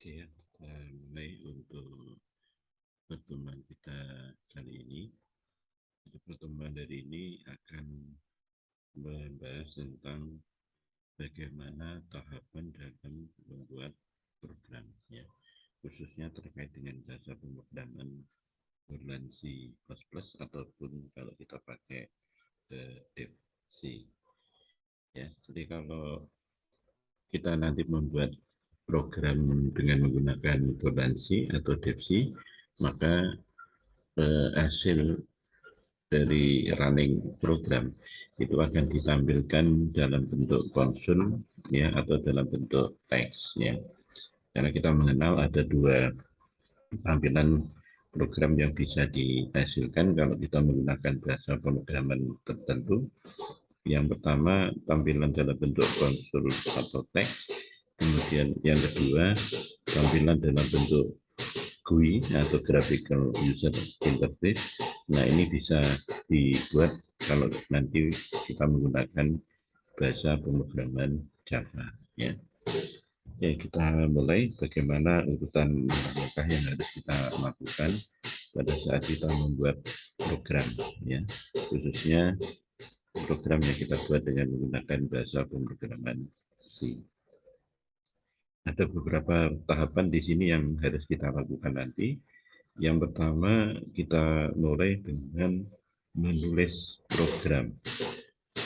Oke ya, mulai untuk pertemuan kita kali ini. Pertemuan dari ini akan membahas tentang bagaimana tahapan dalam membuat program, ya, khususnya terkait dengan jasa pemrograman berbahan C++ ataupun kalau kita pakai Dev C. Ya, jadi kalau kita nanti membuat program dengan menggunakan berbahan C atau Dev C, maka hasil dari running program itu akan ditampilkan dalam bentuk konsol, ya, atau dalam bentuk teks, ya, karena kita mengenal ada dua tampilan program yang bisa dihasilkan kalau kita menggunakan bahasa pemrograman tertentu. Yang pertama, tampilan dalam bentuk konsol atau teks. Kemudian yang kedua, tampilan dalam bentuk GUI atau Graphical User Interface. Nah, ini bisa dibuat kalau nanti kita menggunakan bahasa pemrograman Java, ya. Oke, kita mulai bagaimana urutan langkah yang harus kita lakukan pada saat kita membuat program, ya, khususnya program yang kita buat dengan menggunakan bahasa pemrograman C. Ada beberapa tahapan di sini yang harus kita lakukan nanti. Yang pertama, kita mulai dengan menulis program,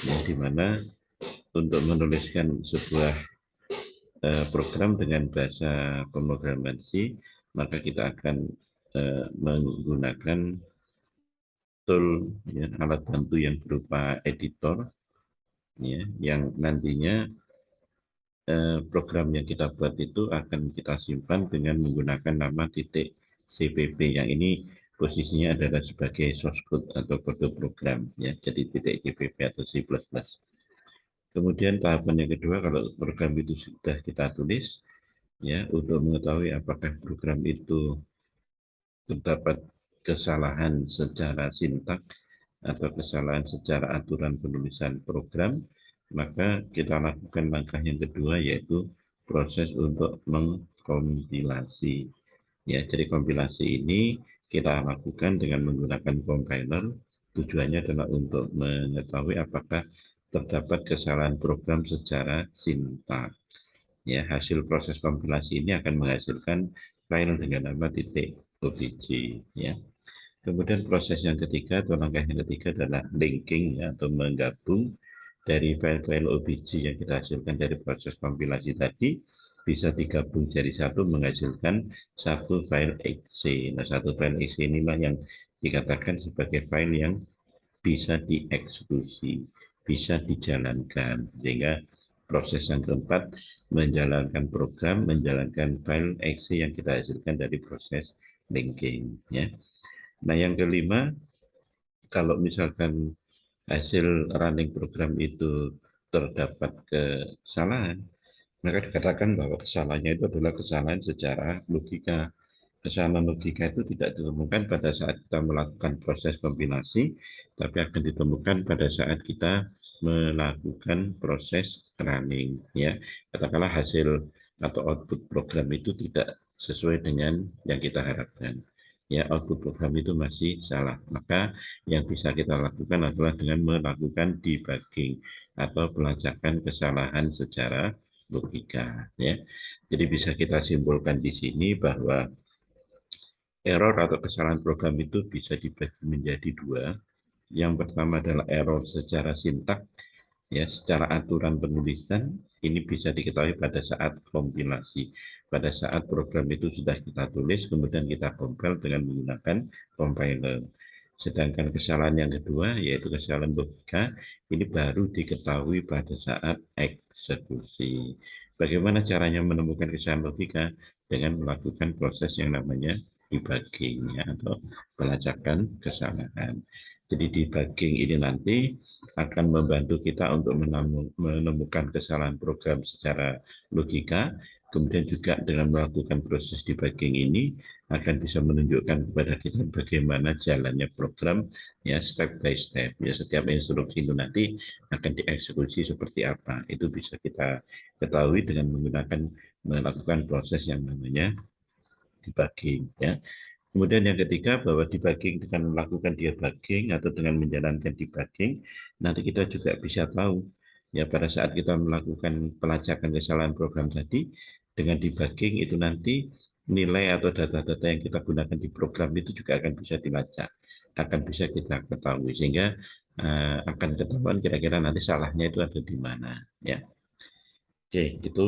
yang dimana untuk menuliskan sebuah program dengan bahasa pemrograman C, maka kita akan menggunakan tool, ya, alat bantu yang berupa editor, ya, yang nantinya program yang kita buat itu akan kita simpan dengan menggunakan nama .cpp, yang ini posisinya adalah sebagai source code atau kode program, ya, jadi .cpp atau C++. Kemudian tahapan yang kedua, kalau program itu sudah kita tulis, ya, untuk mengetahui apakah program itu terdapat kesalahan secara sintak atau kesalahan secara aturan penulisan program, maka kita lakukan langkah yang kedua, yaitu proses untuk mengkompilasi. Ya, jadi kompilasi ini kita lakukan dengan menggunakan compiler. Tujuannya adalah untuk mengetahui apakah terdapat kesalahan program secara sintak. Ya, hasil proses kompilasi ini akan menghasilkan file dengan nama .obj, ya. Kemudian proses yang ketiga atau langkah yang ketiga adalah linking, ya, atau menggabung dari file-file OBJ yang kita hasilkan dari proses kompilasi tadi, bisa digabung jadi satu menghasilkan satu file exe. Nah, satu file exe inilah yang dikatakan sebagai file yang bisa dieksekusi, bisa dijalankan, sehingga proses yang keempat menjalankan program, menjalankan file exe yang kita hasilkan dari proses linking, ya. Nah, yang kelima, kalau misalkan hasil running program itu terdapat kesalahan, maka dikatakan bahwa kesalahannya itu adalah kesalahan secara logika. Kesalahan logika itu tidak ditemukan pada saat kita melakukan proses kompilasi, tapi akan ditemukan pada saat kita melakukan proses running, ya. Katakanlah hasil atau output program itu tidak sesuai dengan yang kita harapkan, ya, output program itu masih salah, maka yang bisa kita lakukan adalah dengan melakukan debugging atau pelacakan kesalahan secara logika, ya. Jadi bisa kita simpulkan di sini bahwa error atau kesalahan program itu bisa dibagi menjadi dua. Yang pertama adalah error secara sintak, ya, secara aturan penulisan. Ini bisa diketahui pada saat kompilasi, pada saat program itu sudah kita tulis, kemudian kita compile dengan menggunakan compiler. Sedangkan kesalahan yang kedua, yaitu kesalahan logika, ini baru diketahui pada saat eksekusi. Bagaimana caranya menemukan kesalahan logika? Dengan melakukan proses yang namanya debugging ya, atau pelacakan kesalahan. Jadi debugging ini nanti akan membantu kita untuk menemukan kesalahan program secara logika. Kemudian juga dengan melakukan proses debugging ini akan bisa menunjukkan kepada kita bagaimana jalannya program ya, step by step ya, setiap instruksi itu nanti akan dieksekusi seperti apa. Itu bisa kita ketahui dengan melakukan proses yang namanya debugging ya. Kemudian yang ketiga, bahwa debugging dengan melakukan debugging atau dengan menjalankan debugging, nanti kita juga bisa tahu ya, pada saat kita melakukan pelacakan kesalahan program tadi, dengan debugging itu nanti nilai atau data-data yang kita gunakan di program itu juga akan bisa dilacak, akan bisa kita ketahui, sehingga akan ketahuan kira-kira nanti salahnya itu ada di mana ya. Oke, itu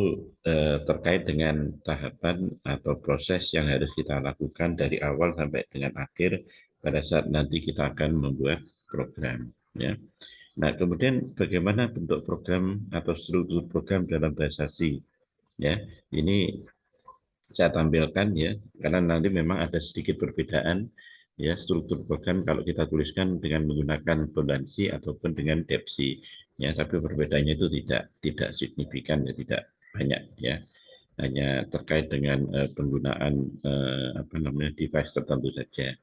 terkait dengan tahapan atau proses yang harus kita lakukan dari awal sampai dengan akhir pada saat nanti kita akan membuat program. Ya. Nah, kemudian bagaimana bentuk program atau struktur program dalam bahasa C? Ya, ini saya tampilkan ya, karena nanti memang ada sedikit perbedaan ya struktur program kalau kita tuliskan dengan menggunakan Bondansi ataupun dengan Depsi ya, tapi perbedaannya itu tidak signifikan ya, tidak banyak ya, hanya terkait dengan penggunaan apa namanya device tertentu saja.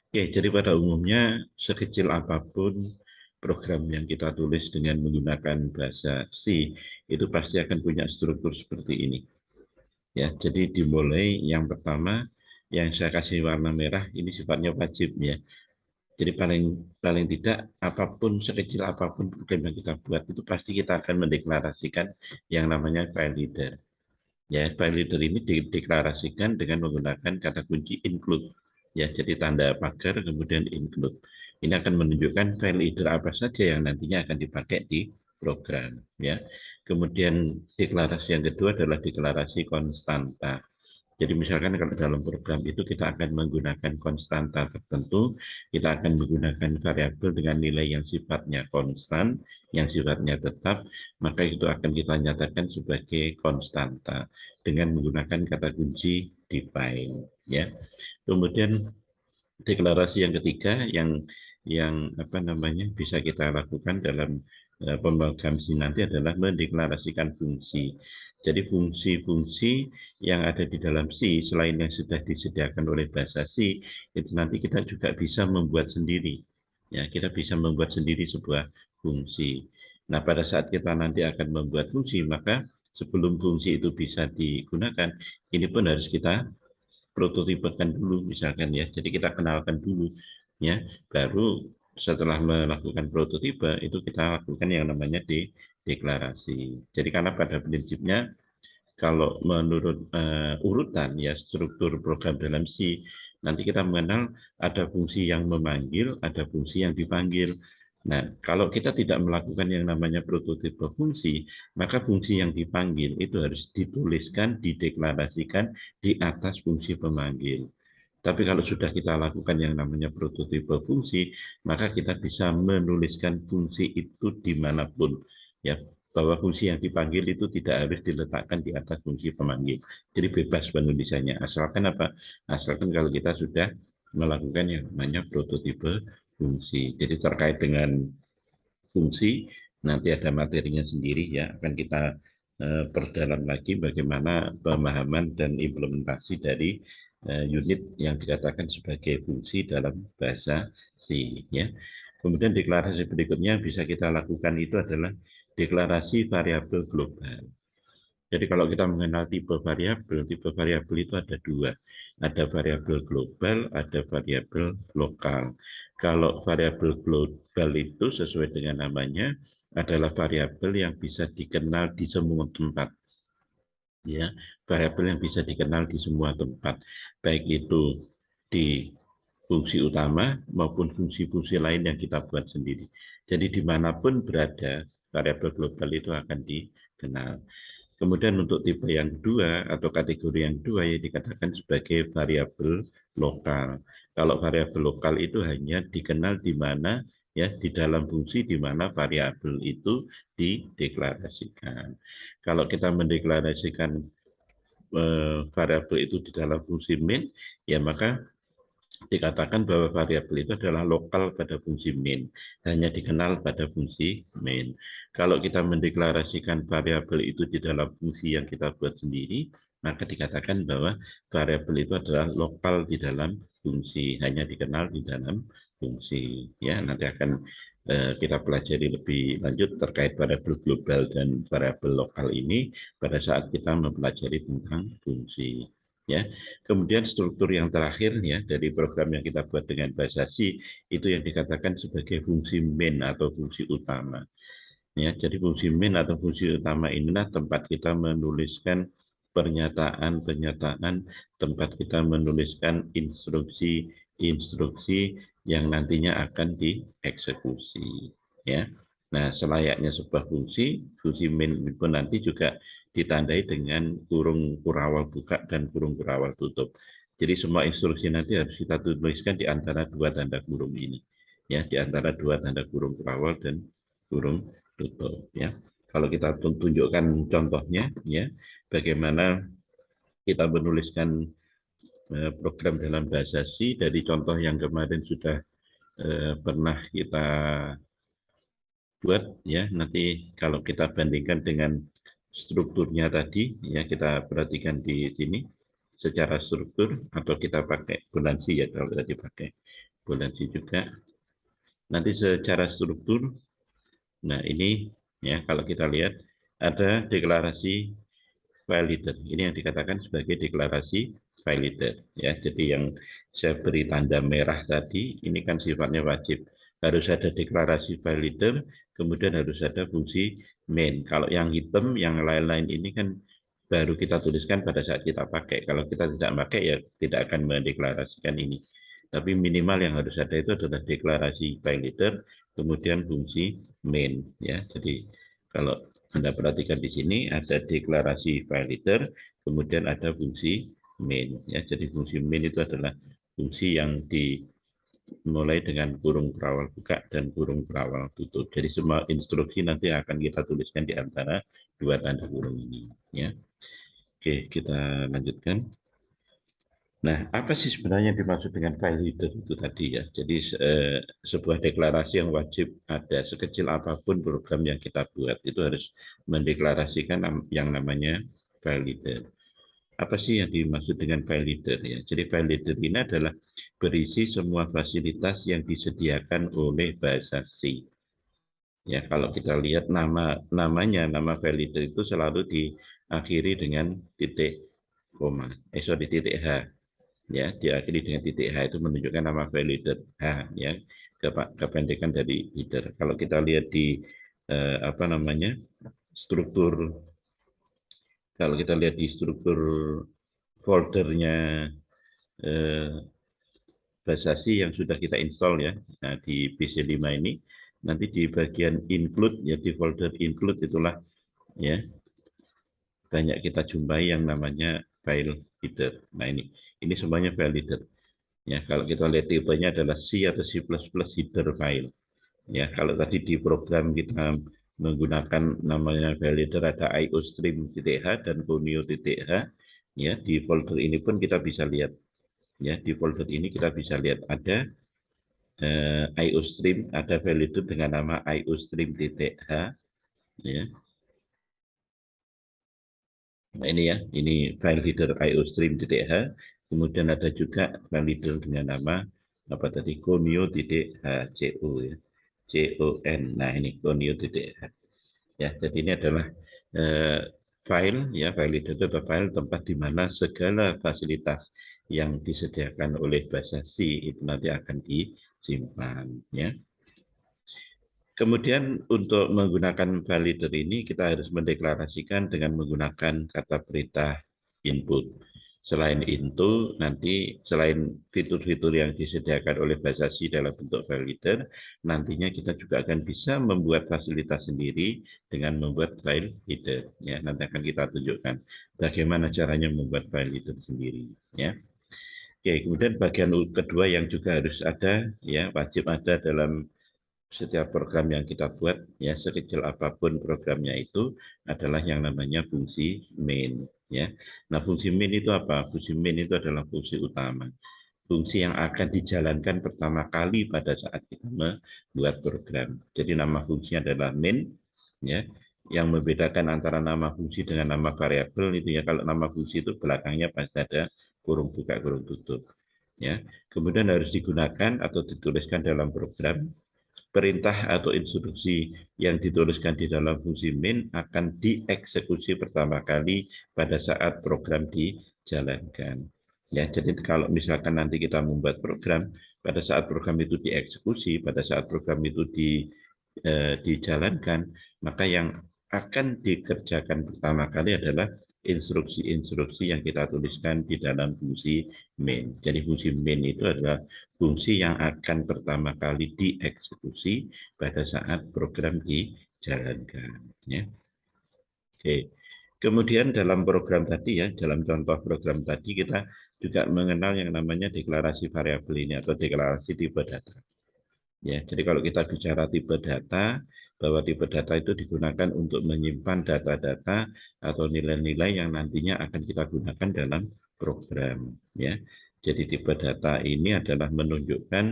Oke, jadi pada umumnya sekecil apapun program yang kita tulis dengan menggunakan bahasa C itu pasti akan punya struktur seperti ini. Ya, jadi dimulai yang pertama yang saya kasih warna merah ini sifatnya wajib ya. Jadi paling tidak apapun sekecil apapun program yang kita buat itu pasti kita akan mendeklarasikan yang namanya file leader. Ya, file leader ini dideklarasikan dengan menggunakan kata kunci include. Ya, jadi tanda pagar kemudian include. Ini akan menunjukkan file leader apa saja yang nantinya akan dipakai di program ya. Kemudian deklarasi yang kedua adalah deklarasi konstanta. Jadi misalkan kalau dalam program itu kita akan menggunakan konstanta tertentu, kita akan menggunakan variabel dengan nilai yang sifatnya konstan, yang sifatnya tetap, maka itu akan kita nyatakan sebagai konstanta dengan menggunakan kata kunci define ya. Kemudian deklarasi yang ketiga yang apa namanya bisa kita lakukan dalam pembagian C nanti adalah mendeklarasikan fungsi. Jadi fungsi-fungsi yang ada di dalam C selain yang sudah disediakan oleh bahasa C itu nanti kita juga bisa membuat sendiri. Ya, kita bisa membuat sendiri sebuah fungsi. Nah, pada saat kita nanti akan membuat fungsi, maka sebelum fungsi itu bisa digunakan, ini pun harus kita prototipekan dulu misalkan ya. Jadi kita kenalkan dulu ya. Baru setelah melakukan prototipe itu kita lakukan yang namanya deklarasi. Jadi karena pada prinsipnya kalau menurut urutan ya struktur program dalam C nanti kita mengenal ada fungsi yang memanggil, ada fungsi yang dipanggil. Nah, kalau kita tidak melakukan yang namanya prototipe fungsi, maka fungsi yang dipanggil itu harus dituliskan, dideklarasikan di atas fungsi pemanggil. Tapi kalau sudah kita lakukan yang namanya prototipe fungsi, maka kita bisa menuliskan fungsi itu dimanapun. Ya, bahwa fungsi yang dipanggil itu tidak harus diletakkan di atas fungsi pemanggil. Jadi bebas penulisannya. Asalkan apa? Asalkan kalau kita sudah melakukan yang namanya prototipe fungsi. Jadi terkait dengan fungsi, nanti ada materinya sendiri ya, akan kita perdalam lagi bagaimana pemahaman dan implementasi dari unit yang dikatakan sebagai fungsi dalam bahasa C ya. Kemudian deklarasi berikutnya bisa kita lakukan itu adalah deklarasi variabel global. Jadi kalau kita mengenal tipe variabel itu ada dua. Ada variabel global, ada variabel lokal. Kalau variabel global itu sesuai dengan namanya adalah variabel yang bisa dikenal di semua tempat. Ya, variabel yang bisa dikenal di semua tempat, baik itu di fungsi utama maupun fungsi-fungsi lain yang kita buat sendiri. Jadi dimanapun berada, variabel global itu akan dikenal. Kemudian untuk tipe yang kedua atau kategori yang kedua yang dikatakan sebagai variabel lokal. Kalau variabel lokal itu hanya dikenal di mana ya di dalam fungsi di mana variabel itu dideklarasikan. Kalau kita mendeklarasikan variabel itu di dalam fungsi main, ya maka dikatakan bahwa variabel itu adalah lokal pada fungsi main, hanya dikenal pada fungsi main. Kalau kita mendeklarasikan variabel itu di dalam fungsi yang kita buat sendiri, maka dikatakan bahwa variabel itu adalah lokal di dalam fungsi, hanya dikenal di dalam fungsi. Ya, nanti akan kita pelajari lebih lanjut terkait variabel global dan variabel lokal ini pada saat kita mempelajari tentang fungsi. Ya, kemudian struktur yang terakhir ya dari program yang kita buat dengan bahasa C itu yang dikatakan sebagai fungsi main atau fungsi utama. Ya, jadi fungsi main atau fungsi utama inilah tempat kita menuliskan pernyataan-pernyataan, tempat kita menuliskan instruksi-instruksi yang nantinya akan dieksekusi. Ya, nah selayaknya sebuah fungsi main pun nanti juga ditandai dengan kurung kurawal buka dan kurung kurawal tutup. Jadi semua instruksi nanti harus kita tuliskan di antara dua tanda kurung ini. Ya, di antara dua tanda kurung kurawal dan kurung tutup. Ya, kalau kita tunjukkan contohnya, ya, bagaimana kita menuliskan program dalam bahasa C dari contoh yang kemarin sudah pernah kita buat, ya. Nanti kalau kita bandingkan dengan strukturnya tadi, ya kita perhatikan di sini secara struktur atau kita pakai bulansi ya kalau tadi pakai bulansi juga. Nanti secara struktur, nah ini ya kalau kita lihat ada deklarasi file leader. Ini yang dikatakan sebagai deklarasi file leader ya. Jadi yang saya beri tanda merah tadi ini kan sifatnya wajib. Harus ada deklarasi file leader, kemudian harus ada fungsi main. Kalau yang hitam, yang lain-lain ini kan baru kita tuliskan pada saat kita pakai. Kalau kita tidak pakai ya tidak akan mendeklarasikan ini. Tapi minimal yang harus ada itu adalah deklarasi file leader, kemudian fungsi main ya. Jadi kalau Anda perhatikan di sini ada deklarasi file leader, kemudian ada fungsi main ya. Jadi fungsi main itu adalah fungsi yang dimulai dengan kurung perawal buka dan kurung perawal tutup. Jadi semua instruksi nanti akan kita tuliskan di antara dua tanda kurung ini ya. Oke, kita lanjutkan. Nah, apa sih sebenarnya yang dimaksud dengan file leader itu tadi ya? Jadi sebuah deklarasi yang wajib ada sekecil apapun program yang kita buat itu harus mendeklarasikan yang namanya file leader. Apa sih yang dimaksud dengan file leader ya? Jadi file leader ini adalah berisi semua fasilitas yang disediakan oleh bahasa C. Ya, kalau kita lihat nama file leader itu selalu diakhiri dengan titik koma, titik H. Ya, diakhiri dengan titik H itu menunjukkan nama file leader H ya, kependekan dari leader. Kalau kita lihat di apa namanya struktur, kalau kita lihat di struktur foldernya bahasa C yang sudah kita install ya, nah, di PC5 ini nanti di bagian include ya, di folder include itulah ya banyak kita jumpai yang namanya file leader. Nah ini semuanya file leader. Ya, kalau kita lihat tipenya adalah C atau C++ header file. Ya, kalau tadi di program kita menggunakan namanya file leader ada iostream.h dan conio.h. Ya, di folder ini pun kita bisa lihat. Ya, di folder ini kita bisa lihat ada iostream, ada file leader dengan nama iostream.h. Ya. Nah, ini ya, ini file leader iostream.h. Kemudian ada juga file leader dengan nama apa tadi conio.hco ya. CON. Nah, ini conio.h. Ya, jadi ini adalah file ya, file leader itu adalah file tempat di mana segala fasilitas yang disediakan oleh bahasa C itu nanti akan disimpan ya. Kemudian untuk menggunakan file leader ini kita harus mendeklarasikan dengan menggunakan kata perintah input. Selain itu, nanti selain fitur-fitur yang disediakan oleh bahasa C dalam bentuk file leader, nantinya kita juga akan bisa membuat fasilitas sendiri dengan membuat file leader. Ya, nanti akan kita tunjukkan bagaimana caranya membuat file leader sendiri. Ya. Oke, kemudian bagian kedua yang juga harus ada, ya wajib ada dalam setiap program yang kita buat, ya sekecil apapun programnya itu adalah yang namanya fungsi main. Ya, nah fungsi main itu apa? Fungsi main itu adalah fungsi utama, fungsi yang akan dijalankan pertama kali pada saat kita membuat program. Jadi nama fungsi adalah main, ya. Yang membedakan antara nama fungsi dengan nama variabel itu ya, kalau nama fungsi itu belakangnya pasti ada kurung buka kurung tutup. Ya, kemudian harus digunakan atau dituliskan dalam program. Perintah atau instruksi yang dituliskan di dalam fungsi main akan dieksekusi pertama kali pada saat program dijalankan. Ya, jadi kalau misalkan nanti kita membuat program, pada saat program itu dieksekusi, pada saat program itu dijalankan, maka yang akan dikerjakan pertama kali adalah instruksi-instruksi yang kita tuliskan di dalam fungsi main. Jadi fungsi main itu adalah fungsi yang akan pertama kali dieksekusi pada saat program dijalankan. Ya. Oke. Kemudian dalam program tadi ya, dalam contoh program tadi kita juga mengenal yang namanya deklarasi variabel ini atau deklarasi tipe data. Ya, jadi kalau kita bicara tipe data, bahwa tipe data itu digunakan untuk menyimpan data-data atau nilai-nilai yang nantinya akan kita gunakan dalam program. Ya, jadi tipe data ini adalah menunjukkan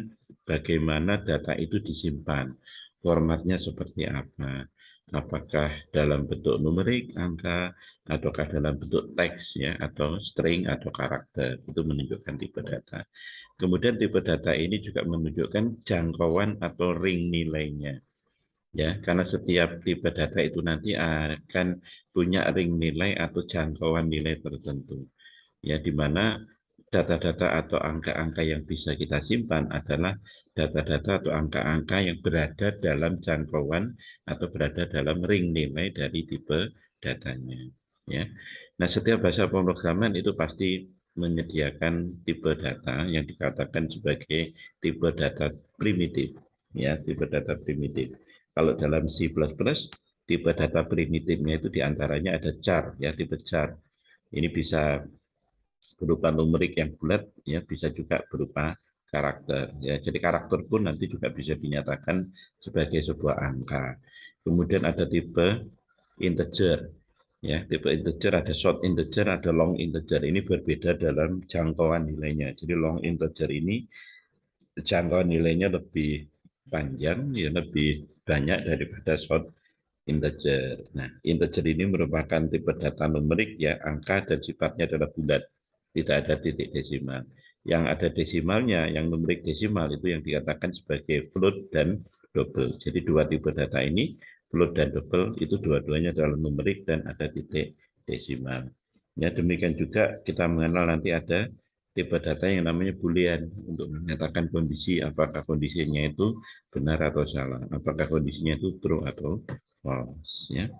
bagaimana data itu disimpan, formatnya seperti apa, apakah dalam bentuk numerik, angka, ataukah dalam bentuk teks ya, atau string atau karakter, itu menunjukkan tipe data. Kemudian tipe data ini juga menunjukkan jangkauan atau ring nilainya. Ya, karena setiap tipe data itu nanti akan punya ring nilai atau jangkauan nilai tertentu. Ya, di mana data-data atau angka-angka yang bisa kita simpan adalah data-data atau angka-angka yang berada dalam jangkauan atau berada dalam ring nilai dari tipe datanya. Ya, nah setiap bahasa pemrograman itu pasti menyediakan tipe data yang dikatakan sebagai tipe data primitif. Ya, tipe data primitif. Kalau dalam C++, tipe data primitifnya itu diantaranya ada char, ya tipe char. Ini bisa berupa numerik yang bulat, ya bisa juga berupa karakter. Ya, jadi karakter pun nanti juga bisa dinyatakan sebagai sebuah angka. Kemudian ada tipe integer. Ya, tipe integer ada short integer, ada long integer. Ini berbeda dalam jangkauan nilainya. Jadi long integer ini jangkauan nilainya lebih panjang, ya lebih banyak daripada short integer. Nah, integer ini merupakan tipe data numerik ya, angka dan sifatnya adalah bulat, tidak ada titik desimal. Yang ada desimalnya, yang numerik desimal itu yang dikatakan sebagai float dan double. Jadi dua tipe data ini, float dan double, itu dua-duanya adalah numerik dan ada titik desimal. Ya, demikian juga kita mengenal nanti ada tipe data yang namanya boolean untuk menyatakan kondisi, apakah kondisinya itu benar atau salah, apakah kondisinya itu true atau false. Ya.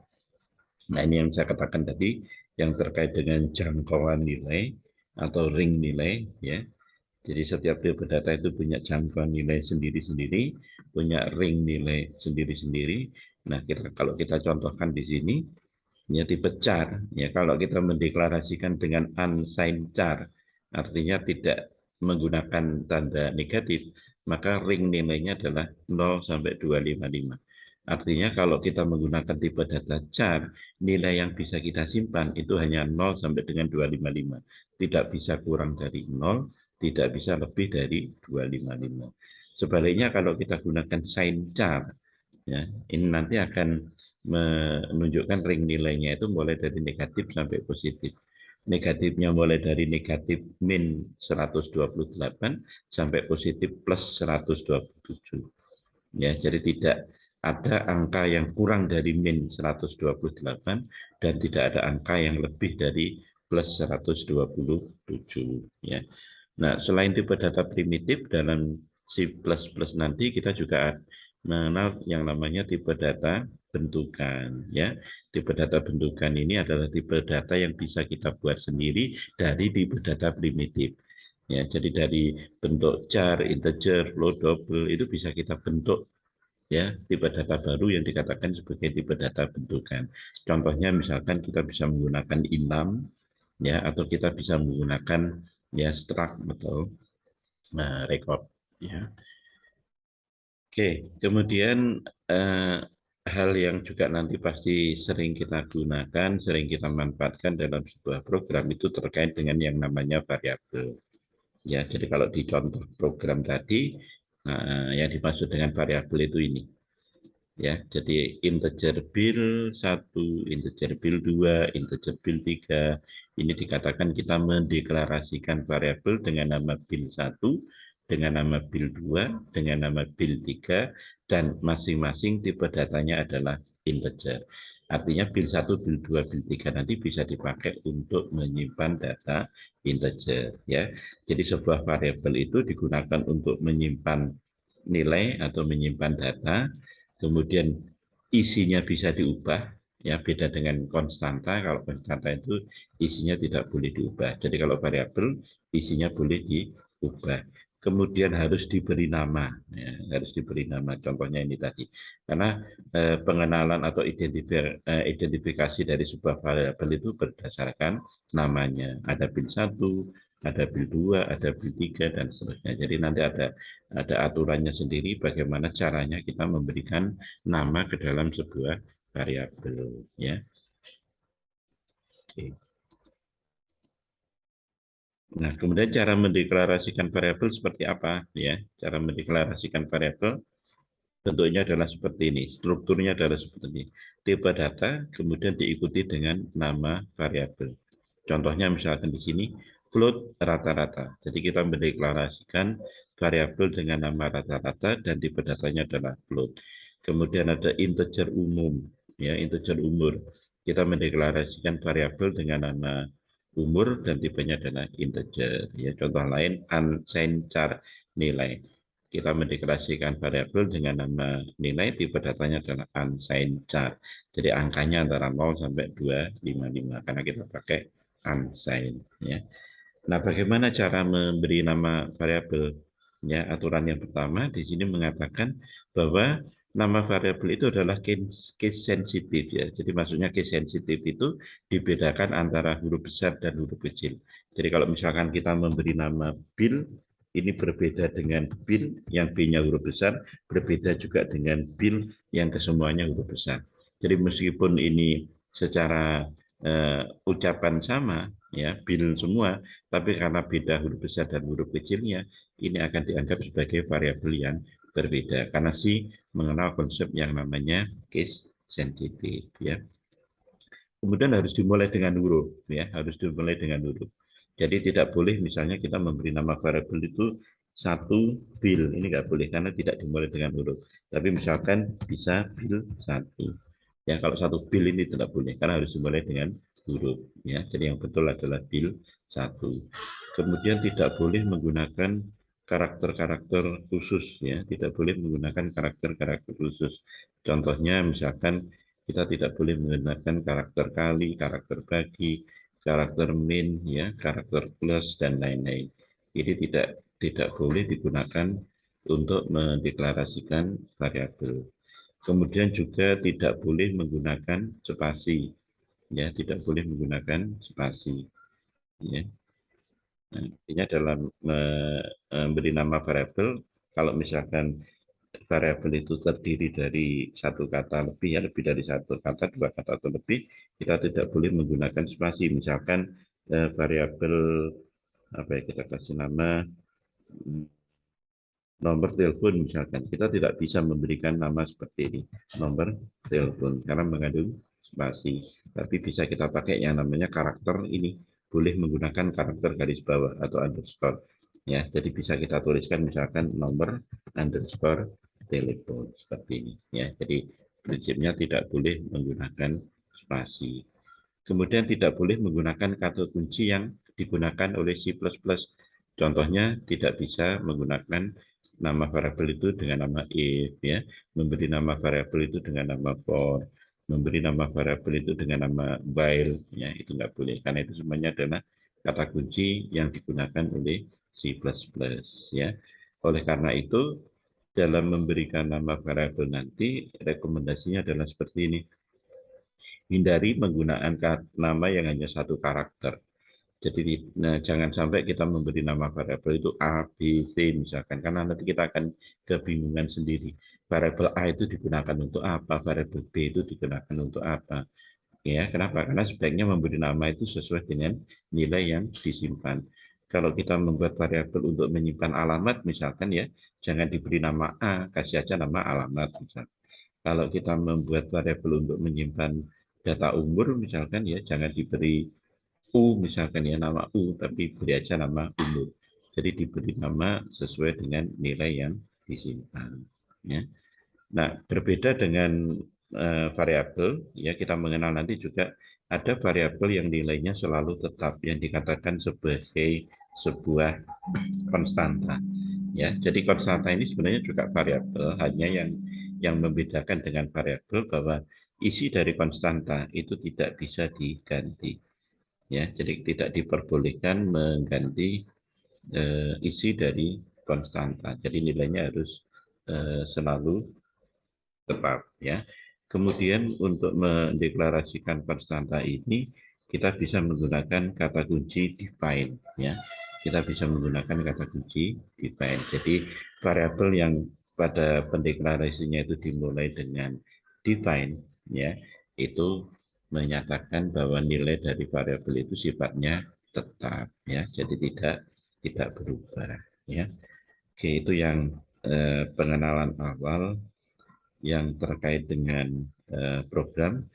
Nah ini yang saya katakan tadi yang terkait dengan jangkauan nilai atau ring nilai. Ya. Jadi setiap tipe data itu punya jangkauan nilai sendiri-sendiri, punya ring nilai sendiri-sendiri. Nah kalau kita contohkan di sini, ya tipe char, ya kalau kita mendeklarasikan dengan unsigned char, artinya tidak menggunakan tanda negatif, maka ring nilainya adalah 0 sampai 255. Artinya kalau kita menggunakan tipe data char, nilai yang bisa kita simpan itu hanya 0 sampai dengan 255. Tidak bisa kurang dari 0, tidak bisa lebih dari 255. Sebaliknya kalau kita gunakan sign char, ya, ini nanti akan menunjukkan ring nilainya itu mulai dari negatif sampai positif. Negatifnya mulai dari negatif min 128 sampai positif plus 127. Ya, jadi tidak ada angka yang kurang dari min 128 dan tidak ada angka yang lebih dari plus 127. Ya. Nah, selain tipe data primitif dalam C++ nanti kita juga mengenal yang namanya tipe data bentukan. Ya, tipe data bentukan ini adalah tipe data yang bisa kita buat sendiri dari tipe data primitif. Ya, jadi dari bentuk char, integer, float, double itu bisa kita bentuk ya tipe data baru yang dikatakan sebagai tipe data bentukan. Contohnya misalkan kita bisa menggunakan enum ya atau kita bisa menggunakan ya struct atau record ya. Oke, kemudian hal yang juga nanti pasti sering kita gunakan, sering kita manfaatkan dalam sebuah program itu terkait dengan yang namanya variabel. Ya, jadi kalau di contoh program tadi, yang dimaksud dengan variabel itu ini. Ya, jadi integer bil 1, integer bil 2, integer bil 3, ini dikatakan kita mendeklarasikan variabel dengan nama bil 1, dengan nama bil 2, dengan nama bil 3, dan masing-masing tipe datanya adalah integer. Artinya bil 1, bil 2, bil 3 nanti bisa dipakai untuk menyimpan data integer. Ya, jadi sebuah variabel itu digunakan untuk menyimpan nilai atau menyimpan data, kemudian isinya bisa diubah, ya beda dengan konstanta. Kalau konstanta itu isinya tidak boleh diubah. Jadi kalau variabel isinya boleh diubah. Kemudian harus diberi nama, ya, harus diberi nama. Contohnya ini tadi, karena pengenalan atau identifikasi dari sebuah variabel itu berdasarkan namanya. Ada bil 1, ada bil 2, ada bil 3, dan seterusnya. Jadi nanti ada aturannya sendiri bagaimana caranya kita memberikan nama ke dalam sebuah variabel, ya. Oke. Nah, kemudian cara mendeklarasikan variabel seperti apa, ya? Cara mendeklarasikan variabel bentuknya adalah seperti ini. Strukturnya adalah seperti ini. Tipe data kemudian diikuti dengan nama variabel. Contohnya misalkan di sini float rata-rata. Jadi kita mendeklarasikan variabel dengan nama rata-rata dan tipe datanya adalah float. Kemudian ada integer umum, ya, integer umur. Kita mendeklarasikan variabel dengan nama umur dan tipenya adalah integer. Ya, contoh lain unsigned char nilai. Kita mendeklarasikan variabel dengan nama nilai, tipe datanya adalah unsigned char. Jadi angkanya antara 0 sampai 255 karena kita pakai unsigned, ya. Nah, bagaimana cara memberi nama variabel? Ya, aturan yang pertama di sini mengatakan bahwa nama variabel itu adalah case sensitif, ya. Jadi maksudnya case sensitif itu dibedakan antara huruf besar dan huruf kecil. Jadi kalau misalkan kita memberi nama bil, ini berbeda dengan bil yang B-nya huruf besar, berbeda juga dengan bil yang kesemuanya huruf besar. Jadi meskipun ini secara ucapan sama, ya, bil semua, tapi karena beda huruf besar dan huruf kecilnya, ini akan dianggap sebagai variabel yang berbeda karena si mengenal konsep yang namanya case sensitive, ya. Kemudian harus dimulai dengan huruf, ya, harus dimulai dengan huruf. Jadi tidak boleh misalnya kita memberi nama variabel itu satu bil, ini nggak boleh karena tidak dimulai dengan huruf. Tapi misalkan bisa bil satu. Ya, kalau satu bil ini tidak boleh karena harus dimulai dengan huruf, ya. Jadi yang betul adalah bil satu. Kemudian tidak boleh menggunakan karakter-karakter khusus, ya, tidak boleh menggunakan karakter-karakter khusus. Contohnya misalkan kita tidak boleh menggunakan karakter kali, karakter bagi, karakter min, ya, karakter plus, dan lain-lain. Ini tidak boleh digunakan untuk mendeklarasikan variabel. Kemudian juga tidak boleh menggunakan spasi, ya, tidak boleh menggunakan spasi, ya. Nah, intinya dalam memberi nama variabel, kalau misalkan variabel itu terdiri dari satu kata lebih, ya, lebih dari satu kata, dua kata atau lebih, kita tidak boleh menggunakan spasi. Misalkan variabel apa ya, kita kasih nama nomor telepon misalkan, kita tidak bisa memberikan nama seperti ini, nomor telepon, karena mengandung spasi. Tapi bisa kita pakai yang namanya karakter ini, boleh menggunakan karakter garis bawah atau underscore, ya. Jadi bisa kita tuliskan misalkan nomor underscore telepon seperti ini, ya. Jadi prinsipnya tidak boleh menggunakan spasi. Kemudian tidak boleh menggunakan kata kunci yang digunakan oleh C++. Contohnya tidak bisa menggunakan nama variabel itu dengan nama if, ya, memberi nama variabel itu dengan nama for, memberi nama variabel itu dengan nama while, ya, itu nggak boleh karena itu semuanya adalah kata kunci yang digunakan oleh C++, ya. Oleh karena itu dalam memberikan nama variabel nanti rekomendasinya adalah seperti ini. Hindari penggunaan nama yang hanya satu karakter. Jadi jangan sampai kita memberi nama variabel itu A, B, C misalkan, karena nanti kita akan kebingungan sendiri. Variabel A itu digunakan untuk apa, variabel B itu digunakan untuk apa. Ya, kenapa? Karena sebaiknya memberi nama itu sesuai dengan nilai yang disimpan. Kalau kita membuat variabel untuk menyimpan alamat, misalkan ya, jangan diberi nama A, kasih aja nama alamat. Misalkan. Kalau kita membuat variabel untuk menyimpan data umur, misalkan ya, jangan diberi U, misalkan ya nama U, tapi beri aja nama umur. Jadi diberi nama sesuai dengan nilai yang disimpan. Ya. Nah, berbeda dengan variabel, ya kita mengenal nanti juga ada variabel yang nilainya selalu tetap, yang dikatakan sebagai sebuah konstanta. Ya, jadi konstanta ini sebenarnya juga variabel, hanya yang membedakan dengan variabel bahwa isi dari konstanta itu tidak bisa diganti. Ya, jadi tidak diperbolehkan mengganti isi dari konstanta. Jadi nilainya harus selalu tetap ya. Kemudian untuk mendeklarasikan konstanta ini kita bisa menggunakan kata kunci define ya. Kita bisa menggunakan kata kunci define. Jadi variabel yang pada pendeklarasinya itu dimulai dengan define ya, itu menyatakan bahwa nilai dari variabel itu sifatnya tetap ya. Jadi tidak berubah ya. Oke, itu yang pengenalan awal yang terkait dengan program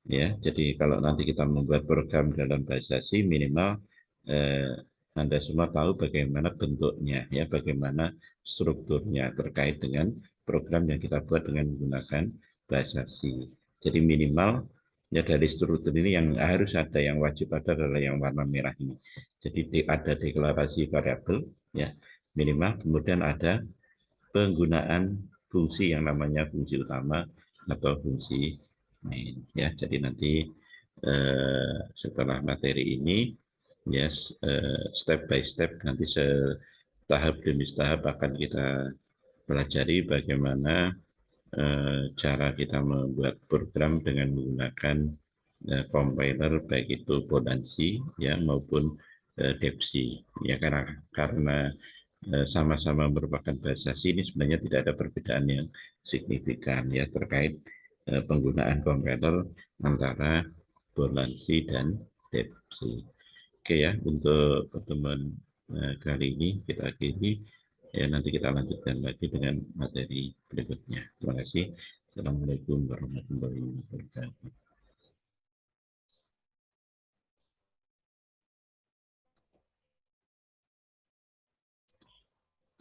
ya. Jadi kalau nanti kita membuat program dalam bahasa C, minimal Anda semua tahu bagaimana bentuknya ya, bagaimana strukturnya terkait dengan program yang kita buat dengan menggunakan bahasa C. Jadi minimal ya dari struktur ini yang harus ada, yang wajib ada adalah yang warna merah ini. Jadi ada deklarasi variabel ya minimal, kemudian ada penggunaan fungsi yang namanya fungsi utama atau fungsi main ya. Jadi nanti setelah materi ini ya step by step nanti tahap demi tahap akan kita pelajari bagaimana cara kita membuat program dengan menggunakan compiler baik itu Polanyi ya maupun Depsi ya, karena sama-sama merupakan bahasa C, ini sebenarnya tidak ada perbedaan yang signifikan ya terkait penggunaan compiler antara Polanyi dan Depsi. Oke ya, untuk pertemuan kali ini kita akhiri. Ya, nanti kita lanjutkan lagi dengan materi berikutnya. Terima kasih. Assalamualaikum warahmatullahi wabarakatuh.